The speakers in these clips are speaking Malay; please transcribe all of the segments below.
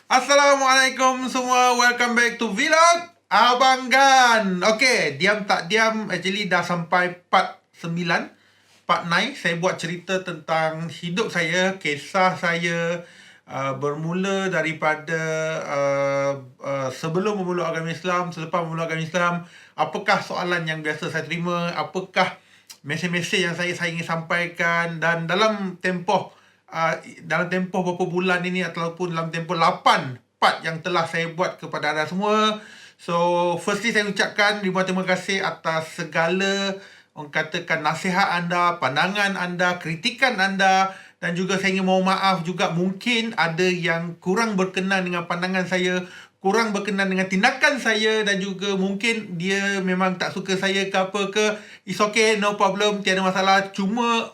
Assalamualaikum semua, welcome back to Vlog Abang Gan. Okay, diam tak diam, actually dah sampai part 9, part 9. Saya buat cerita tentang hidup saya, kisah saya bermula daripada sebelum memeluk agama Islam, selepas memeluk agama Islam. Apakah soalan yang biasa saya terima, apakah mesej-mesej yang saya ingin sampaikan, dan dalam tempoh beberapa bulan ini ataupun dalam tempoh 8 part yang telah saya buat kepada anda semua. So, firstly saya ucapkan ribuan terima kasih atas segala orang katakan nasihat anda, pandangan anda, kritikan anda, dan juga saya ingin mohon maaf juga mungkin ada yang kurang berkenan dengan pandangan saya, kurang berkenan dengan tindakan saya, dan juga mungkin dia memang tak suka saya ke apa ke. It's okay, no problem, tiada masalah. Cuma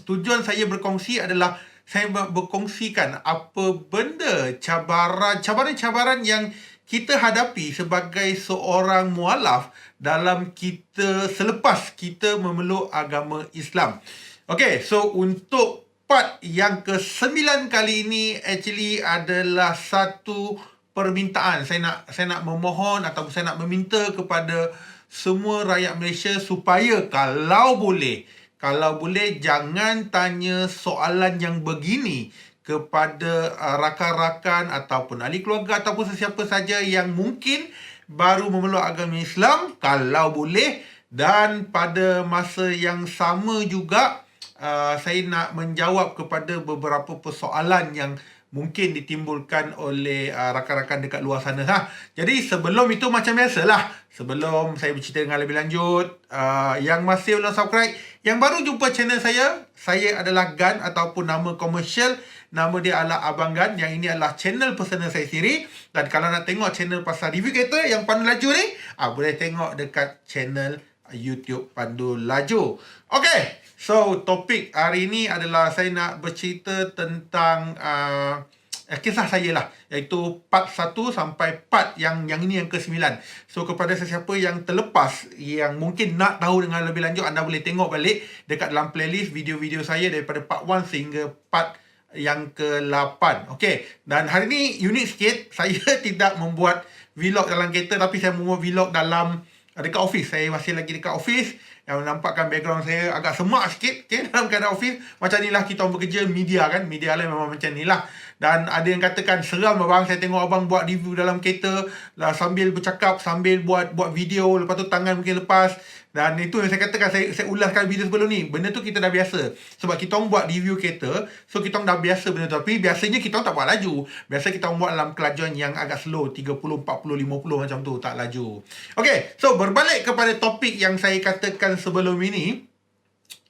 tujuan saya berkongsi adalah saya berkongsikan apa benda cabaran-cabaran yang kita hadapi sebagai seorang mualaf dalam kita selepas kita memeluk agama Islam. Okay, so untuk part yang ke-9 kali ini actually adalah satu permintaan. Saya nak memohon ataupun saya nak meminta kepada semua rakyat Malaysia supaya kalau boleh jangan tanya soalan yang begini kepada rakan-rakan ataupun ahli keluarga ataupun sesiapa saja yang mungkin baru memeluk agama Islam, kalau boleh. Dan pada masa yang sama juga saya nak menjawab kepada beberapa persoalan yang mungkin ditimbulkan oleh rakan-rakan dekat luar sana. Jadi sebelum itu macam biasalah, sebelum saya bercerita dengan lebih lanjut, yang masih belum subscribe, yang baru jumpa channel saya adalah Gan ataupun nama komersial, nama dia adalah Abang Gan. Yang ini adalah channel personal saya sendiri. Dan kalau nak tengok channel pasal review kereta yang Pandu Laju ni, boleh tengok dekat channel YouTube Pandu Laju. Okay, so topik hari ini adalah saya nak bercerita tentang kisah saya lah, iaitu part 1 sampai part yang ini yang ke-9. So kepada sesiapa yang terlepas, yang mungkin nak tahu dengan lebih lanjut, anda boleh tengok balik dekat dalam playlist video-video saya daripada part 1 sehingga part yang ke-8. Okay, dan hari ni unik sikit. Saya tidak membuat vlog dalam kereta, tapi saya membuat vlog dekat office. Saya masih lagi dekat office. Yang menampakkan background saya agak semak sikit, okay, dalam keadaan office. Macam ni lah kita orang bekerja media kan. Media lah memang macam ni lah. Dan ada yang katakan, seram abang, saya tengok abang buat review dalam kereta lah, sambil bercakap, sambil buat video, lepas tu tangan mungkin lepas. Dan itu yang saya katakan, saya ulaskan video sebelum ni. Benda tu kita dah biasa. Sebab kita orang buat review kereta, so kita orang dah biasa benda tu. Tapi biasanya kita orang tak buat laju. Biasa kita orang buat dalam kelajuan yang agak slow, 30, 40, 50 macam tu, tak laju. Okay, so berbalik kepada topik yang saya katakan sebelum ini,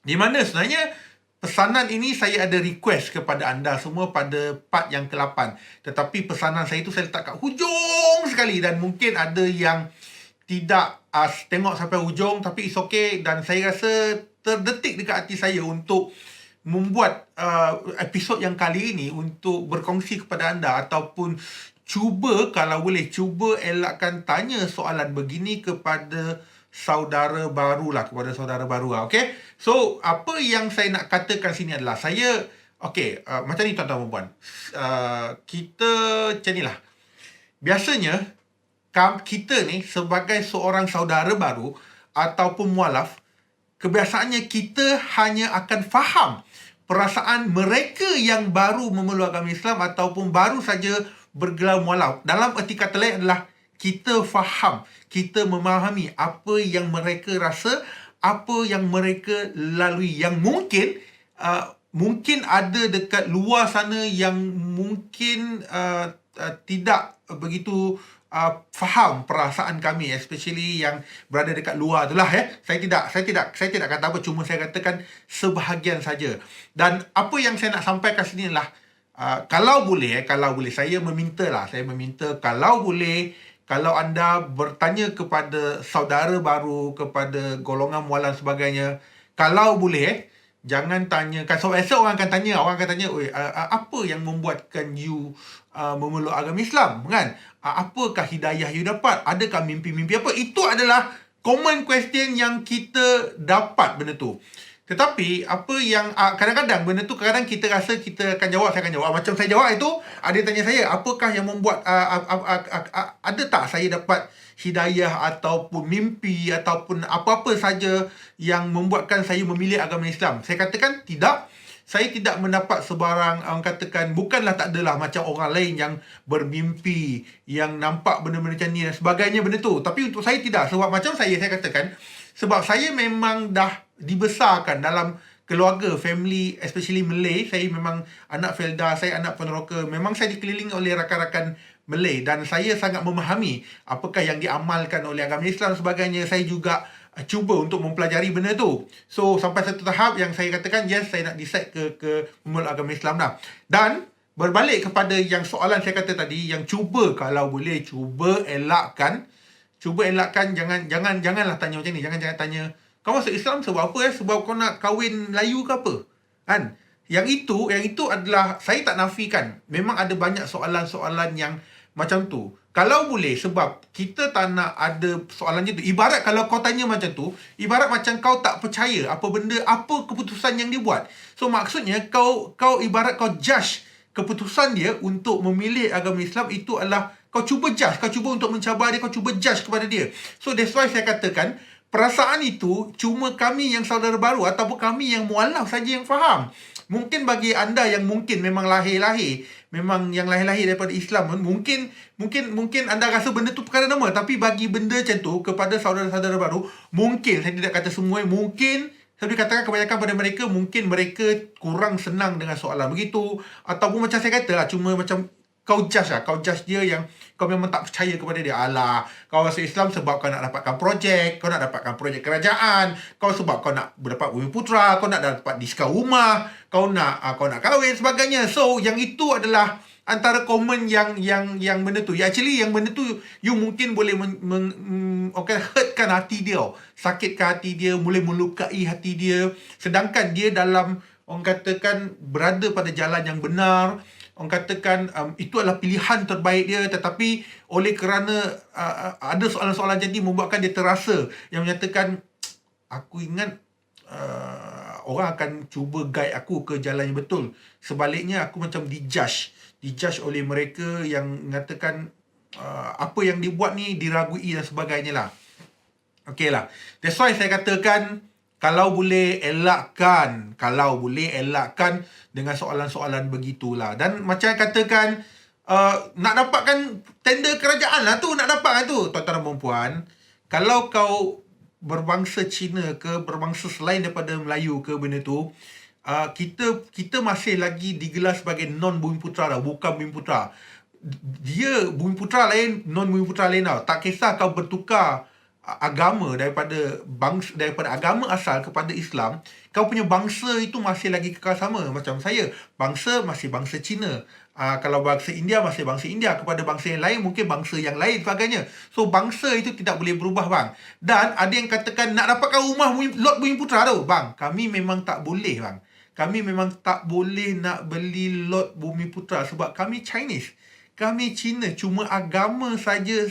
di mana sebenarnya pesanan ini saya ada request kepada anda semua pada part yang ke-8. Tetapi pesanan saya itu saya letak kat hujung sekali, dan mungkin ada yang tidak tengok sampai hujung, tapi it's okay. Dan saya rasa terdetik dekat hati saya untuk membuat episod yang kali ini untuk berkongsi kepada anda, ataupun cuba kalau boleh, cuba elakkan tanya soalan begini kepada saudara baru lah, okay? So apa yang saya nak katakan sini adalah okay, macam ni tuan-tuan dan puan, kita macam ni lah. Biasanya kita ni sebagai seorang saudara baru ataupun mualaf, kebiasaannya kita hanya akan faham perasaan mereka yang baru memeluk agama Islam ataupun baru saja bergelar mualaf. Dalam erti kata lain adalah kita faham, kita memahami apa yang mereka rasa, apa yang mereka lalui, yang mungkin ada dekat luar sana yang mungkin tidak begitu faham perasaan kami, especially yang berada dekat luar tu lah. Saya tidak kata apa, cuma saya katakan sebahagian saja. Dan apa yang saya nak sampaikan sini adalah kalau boleh saya meminta kalau boleh, kalau anda bertanya kepada saudara baru, kepada golongan mualan sebagainya, kalau boleh jangan tanyakan. So biasa orang akan tanya, apa yang membuatkan you memeluk agama Islam, kan? Apakah hidayah you dapat? Adakah mimpi-mimpi apa? Itu adalah common question yang kita dapat benda tu. Tetapi apa yang kadang-kadang benda tu kadang kita rasa kita akan jawab, saya akan jawab. Macam saya jawab itu, ada yang tanya saya, apakah yang membuat ada tak saya dapat hidayah ataupun mimpi ataupun apa-apa saja yang membuatkan saya memilih agama Islam. Saya katakan tidak. Saya tidak mendapat sebarang, orang katakan, bukanlah tak adalah macam orang lain yang bermimpi, yang nampak benda-benda macam ni dan sebagainya benda tu. Tapi untuk saya tidak. Sebab macam saya katakan, sebab saya memang dah dibesarkan dalam keluarga, family, especially Malay. Saya memang anak Felda, saya anak peneroka. Memang saya dikelilingi oleh rakan-rakan Malay. Dan saya sangat memahami apakah yang diamalkan oleh agama Islam dan sebagainya. Saya juga cuba untuk mempelajari benda tu. So, sampai satu tahap yang saya katakan, yes, saya nak decide ke memeluk agama Islam dah. Dan berbalik kepada yang soalan saya kata tadi, yang cuba, kalau boleh, cuba elakkan, janganlah tanya macam ni. Jangan tanya, kau masuk Islam sebab apa? Sebab kau nak kahwin Melayu ke apa? Kan? Yang itu adalah, saya tak nafikan. Memang ada banyak soalan-soalan yang macam tu. Kalau boleh, sebab kita tak nak ada soalan macam tu. Ibarat kalau kau tanya macam tu, ibarat macam kau tak percaya apa benda, apa keputusan yang dia buat. So maksudnya kau ibarat kau judge keputusan dia untuk memilih agama Islam, itu adalah kau cuba judge, kau cuba untuk mencabar dia, kau cuba judge kepada dia. So that's why saya katakan, perasaan itu cuma kami yang saudara baru ataupun kami yang mualaf saja yang faham. Mungkin bagi anda yang mungkin memang lahir-lahir, memang yang lahir-lahir daripada Islam, mungkin anda rasa benda tu perkara normal. Tapi bagi benda macam tu kepada saudara-saudara baru, mungkin, saya tidak kata semua, mungkin saya katakan kebanyakan pada mereka, mungkin mereka kurang senang dengan soalan begitu. Ataupun macam saya kata lah, cuma macam kau judge dia yang kau memang tak percaya kepada dia. Alah, kau masuk Islam sebab kau nak dapatkan projek, kau nak dapatkan projek kerajaan, kau sebab kau nak dapat bumi putra, kau nak dapat diskaun rumah, kau nak kahwin sebagainya. So yang itu adalah antara komen yang benda tu. Actually yang benda tu you mungkin boleh hurtkan hati dia, sakitkan hati dia, boleh melukai hati dia, sedangkan dia dalam, orang katakan, berada pada jalan yang benar. Orang katakan itu adalah pilihan terbaik dia, tetapi oleh kerana ada soalan-soalan jadi membuatkan dia terasa, yang menyatakan, aku ingat orang akan cuba guide aku ke jalan yang betul. Sebaliknya aku macam dijudge oleh mereka yang mengatakan apa yang dibuat ni diragui dan sebagainya lah. Okay lah. That's why saya katakan, kalau boleh elakkan dengan soalan-soalan begitulah. Dan macam yang katakan, nak dapatkan tender kerajaan lah tu, nak dapatkan tu. Tuan-tuan dan puan, kalau kau berbangsa Cina ke, berbangsa selain daripada Melayu ke benda tu, kita masih lagi digelar sebagai non-Bumiputra lah, bukan Bumiputra. Dia Bumiputra lain, non-Bumiputra lain tau. Tak kisah kau bertukar agama daripada agama asal kepada Islam, kau punya bangsa itu masih lagi kekal sama. Macam saya, bangsa masih bangsa Cina. Kalau bangsa India masih bangsa India, kepada bangsa yang lain mungkin bangsa yang lain sebagainya. So bangsa itu tidak boleh berubah, bang. Dan ada yang katakan nak dapatkan rumah Lot Bumiputra tu, bang, kami memang tak boleh, bang. Kami memang tak boleh nak beli Lot Bumiputra sebab kami Chinese. Kami Cina, cuma agama saja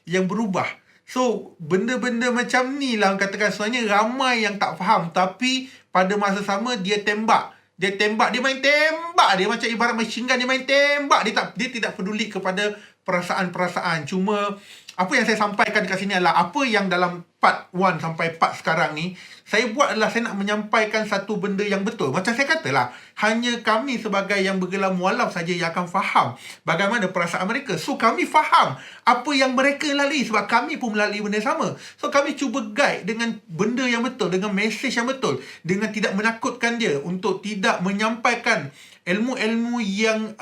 yang berubah. So, benda-benda macam ni lah, katakan, sebenarnya ramai yang tak faham. Tapi, pada masa sama, dia tembak. Dia main tembak. Dia macam ibarat machine gun, dia main tembak. Dia tidak peduli kepada perasaan-perasaan. Cuma, apa yang saya sampaikan dekat sini adalah, apa yang dalam part 1 sampai part sekarang ni, saya buat adalah saya nak menyampaikan satu benda yang betul. Macam saya katalah, hanya kami sebagai yang bergelar mualaf saja yang akan faham bagaimana perasaan mereka. So, kami faham apa yang mereka lalui sebab kami pun melalui benda sama. So, kami cuba guide dengan benda yang betul, dengan mesej yang betul, dengan tidak menakutkan dia, untuk tidak menyampaikan ilmu-ilmu yang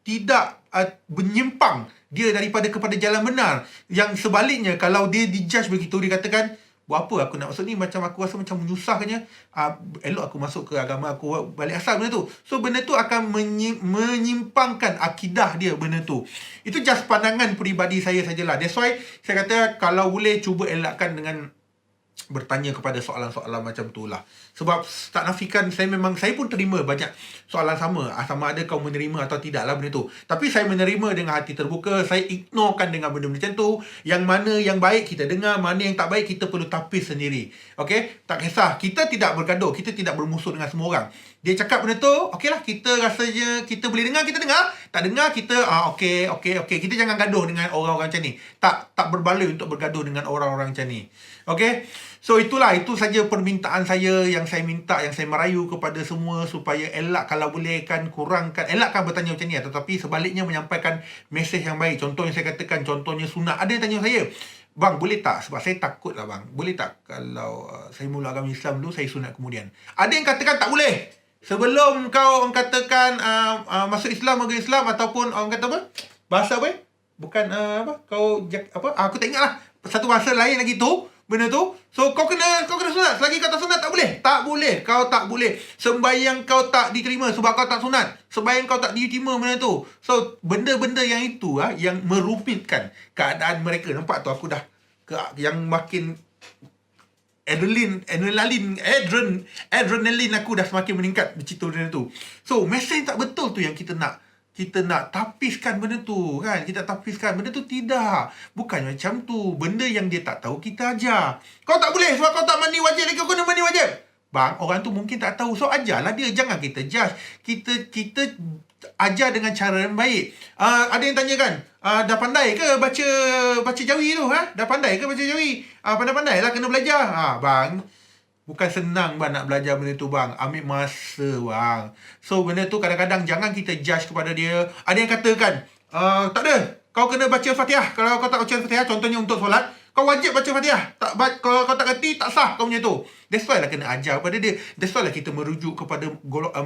tidak menyimpang dia kepada jalan benar. Yang sebaliknya, kalau dia dijudge begitu, dia katakan, buat apa aku nak masuk ni, macam aku rasa macam menyusahkannya, elok aku masuk ke agama aku balik asal benda tu. So benda tu akan menyimpangkan akidah dia benda tu. Itu just pandangan peribadi saya sajalah. That's why saya kata, kalau boleh cuba elakkan dengan bertanya kepada soalan-soalan macam tu lah. Sebab tak nafikan, saya pun terima banyak soalan sama. Sama ada kau menerima atau tidak lah benda tu. Tapi saya menerima dengan hati terbuka. Saya ignorekan dengan benda macam tu. Yang mana yang baik kita dengar, mana yang tak baik kita perlu tapis sendiri. Okay? Tak kisah. Kita tidak bergaduh. Kita tidak bermusuh dengan semua orang. Dia cakap benda tu, okey lah, kita rasanya kita boleh dengar, kita dengar. Tak dengar, kita okey. Kita jangan gaduh dengan orang-orang macam ni. Tak berbaloi untuk bergaduh dengan orang-orang macam ni. Okey? So itu saja permintaan saya yang saya minta, yang saya merayu kepada semua supaya elak kalau boleh kan kurangkan, elakkan bertanya macam ni, tetapi sebaliknya menyampaikan mesej yang baik. Contoh yang saya katakan, contohnya sunat. Ada yang tanya saya, bang boleh tak, sebab saya takut lah bang, boleh tak kalau saya mula agama Islam dulu, saya sunat kemudian. Ada yang katakan tak boleh. Sebelum kau orang katakan masuk Islam, agama Islam, ataupun orang kata apa, bahasa apa bukan kau aku tak ingat lah, satu bahasa lain lagi tu, benda tu. So kau kena sunat. Selagi kau tak sunat, tak boleh. Tak boleh. Kau tak boleh. Sembahyang kau tak diterima sebab kau tak sunat. Sembahyang kau tak diterima benda tu. So benda-benda yang itu yang merumitkan keadaan mereka. Nampak tu, aku dah yang makin adrenalin aku dah semakin meningkat bercerita benda tu. So mesej tak betul tu yang kita nak tapiskan benda tu kan. Kita tapiskan benda tu, tidak. Bukan macam tu. Benda yang dia tak tahu kita ajar. Kau tak boleh sebab kau tak mandi wajib lagi, kau kena mandi wajib. Bang, orang tu mungkin tak tahu. So ajarlah dia. Jangan kita judge. Kita ajar dengan cara yang baik. Ada yang tanya kan, dah pandai ke baca jawi tu? Dah pandai ke baca jawi? Pandai-pandai lah, kena belajar. Bang, bukan senang bang nak belajar benda tu bang. Ambil masa bang. So benda tu kadang-kadang jangan kita judge kepada dia. Ada yang katakan, tak ada, kau kena baca Fatihah. Kalau kau tak baca Fatihah, contohnya untuk solat, kau wajib baca Fatihah. Kalau kau tak kerti, tak sah kau punya tu. That's why lah kena ajar kepada dia. That's why lah kita merujuk kepada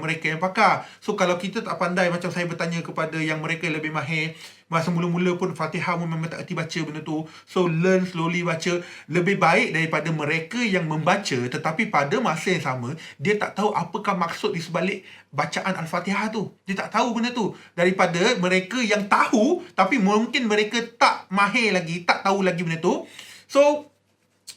mereka yang pakar. So kalau kita tak pandai, macam saya bertanya kepada yang mereka lebih mahir, masa mula-mula pun Fatihah pun memang tak kerti baca benda tu. So learn slowly baca. Lebih baik daripada mereka yang membaca tetapi pada masa yang sama dia tak tahu apakah maksud di sebalik bacaan Al-Fatihah tu. Dia tak tahu benda tu. Daripada mereka yang tahu tapi mungkin mereka tak mahir lagi, tak tahu lagi benda tu. So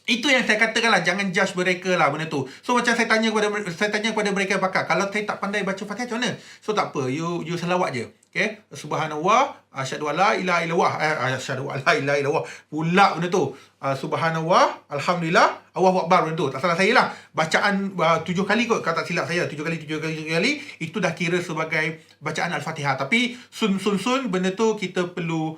itu yang saya katakan lah, jangan judge mereka lah benda tu. So macam saya tanya kepada mereka yang pakar, kalau saya tak pandai baca Fatihah macam mana? So tak apa, you selawat je. Okay, Subhanallah, asyhadu alla ilaha illallah, asyhadu alla ilaha illallah, pula benda tu. Subhanallah, alhamdulillah, Allahu akbar, benda tu. Tak salah saya lah. Bacaan 7 kali kot, kalau tak silap saya, 7 kali itu dah kira sebagai bacaan Al-Fatihah. Tapi sun benda tu kita perlu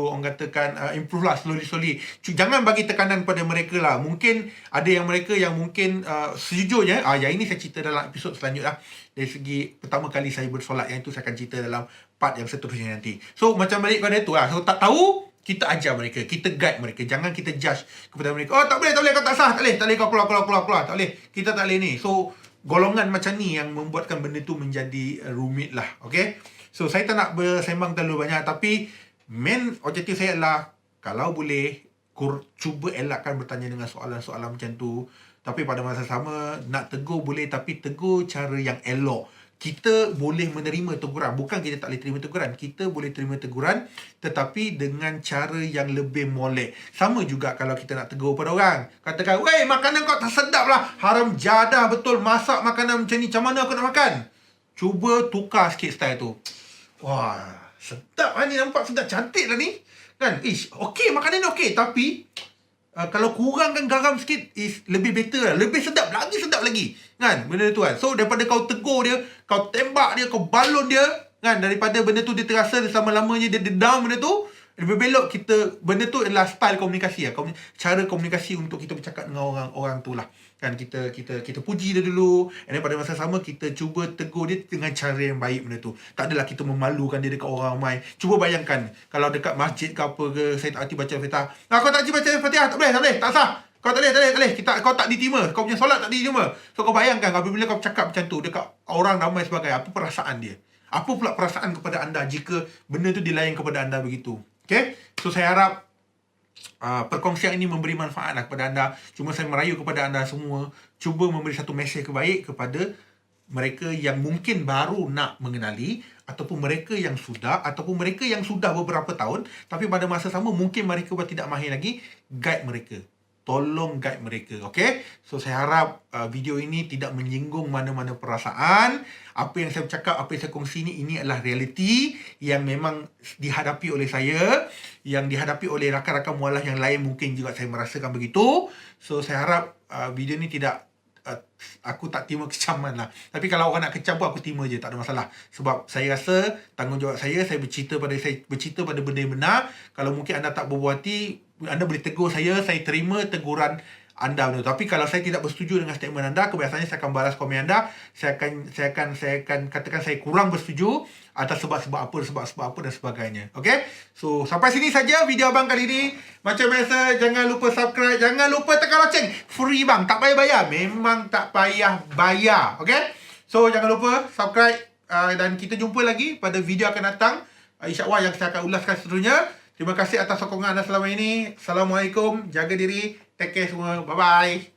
orang katakan improve lah slowly. Jangan bagi tekanan pada mereka lah. Mungkin ada yang mereka yang mungkin sejujurnya, yang ini saya cerita dalam episod selanjutnya. Dari segi pertama kali saya bersolat, yang itu saya akan cerita dalam part yang seterusnya nanti. So macam balik pada tu lah. So tak tahu, kita ajar mereka, kita guide mereka. Jangan kita judge kepada mereka. Oh tak boleh, kau tak sah, tak boleh kau keluar, tak boleh, kita tak boleh ni. So golongan macam ni yang membuatkan benda tu menjadi rumit lah. Okay, so saya tak nak bersembang terlalu banyak, tapi main objektif saya adalah kalau boleh cuba elakkan bertanya dengan soalan-soalan macam tu. Tapi pada masa sama, nak tegur boleh, tapi tegur cara yang elok. Kita boleh menerima teguran. Bukan kita tak boleh terima teguran. Kita boleh terima teguran, tetapi dengan cara yang lebih molek. Sama juga kalau kita nak tegur pada orang. Katakan, weh, makanan kau tak sedap lah. Haram jadah betul. Masak makanan macam ni. Macam mana aku nak makan? Cuba tukar sikit style tu. Wah, sedap lah ni. Nampak sedap. Cantik lah ni. Kan? Okey, makanan ni okey. Tapi kalau kurangkan garam sikit is lebih better lah. Lebih sedap lagi kan benda tu kan. So daripada kau tegur dia, kau tembak dia, kau balon dia kan, daripada benda tu dia terasa selama-lamanya dia down benda tu, lebih belok kita, benda tu adalah style komunikasi lah. Cara komunikasi untuk kita bercakap dengan orang tu lah kan. Kita puji dia dulu, and then pada masa sama kita cuba tegur dia dengan cara yang baik benda tu. Tak adalah kita memalukan dia dekat orang ramai. Cuba bayangkan kalau dekat masjid ke apa ke, saya tak erti baca Fatihah. Kau tak erti baca Fatihah, tak boleh, tak sah. Kau tak boleh. Kau tak diterima. Kau punya solat tak diterima. So kau bayangkan apabila kau cakap macam tu dekat orang ramai sebagai, apa perasaan dia? Apa pula perasaan kepada anda jika benda tu dilayan kepada anda begitu? Okay? So saya harap perkongsian ini memberi manfaat lah kepada anda. Cuma saya merayu kepada anda semua, cuba memberi satu mesej kebaik kepada mereka yang mungkin baru nak mengenali, ataupun mereka yang sudah, ataupun mereka yang sudah beberapa tahun tapi pada masa sama mungkin mereka tidak mahir lagi. Guide mereka. tolong guide mereka. Okay? So, saya harap video ini tidak menyinggung mana-mana perasaan. Apa yang saya cakap, apa yang saya kongsi ini adalah realiti yang memang dihadapi oleh saya, yang dihadapi oleh rakan-rakan mualaf yang lain mungkin juga saya merasakan begitu. So, saya harap video ini tidak aku tak terima kecaman lah. Tapi kalau orang nak kecam pun aku terima je, tak ada masalah. Sebab saya rasa tanggungjawab saya bercerita pada benda yang benar. Kalau mungkin anda tak berbuat hati, anda boleh tegur saya terima teguran anda. Tapi kalau saya tidak bersetuju dengan statement anda, kebiasaannya saya akan balas komen anda. Saya akan katakan saya kurang bersetuju atas sebab-sebab apa dan sebagainya. Okay? So, sampai sini saja video abang kali ini. Macam biasa, jangan lupa subscribe. Jangan lupa tekan loceng. Free bang. Tak payah bayar. Memang tak payah bayar. Okay? So, jangan lupa subscribe. Dan kita jumpa lagi pada video akan datang. InsyaAllah yang saya akan ulaskan seterusnya. Terima kasih atas sokongan anda selama ini. Assalamualaikum. Jaga diri. Take care semua. Bye-bye.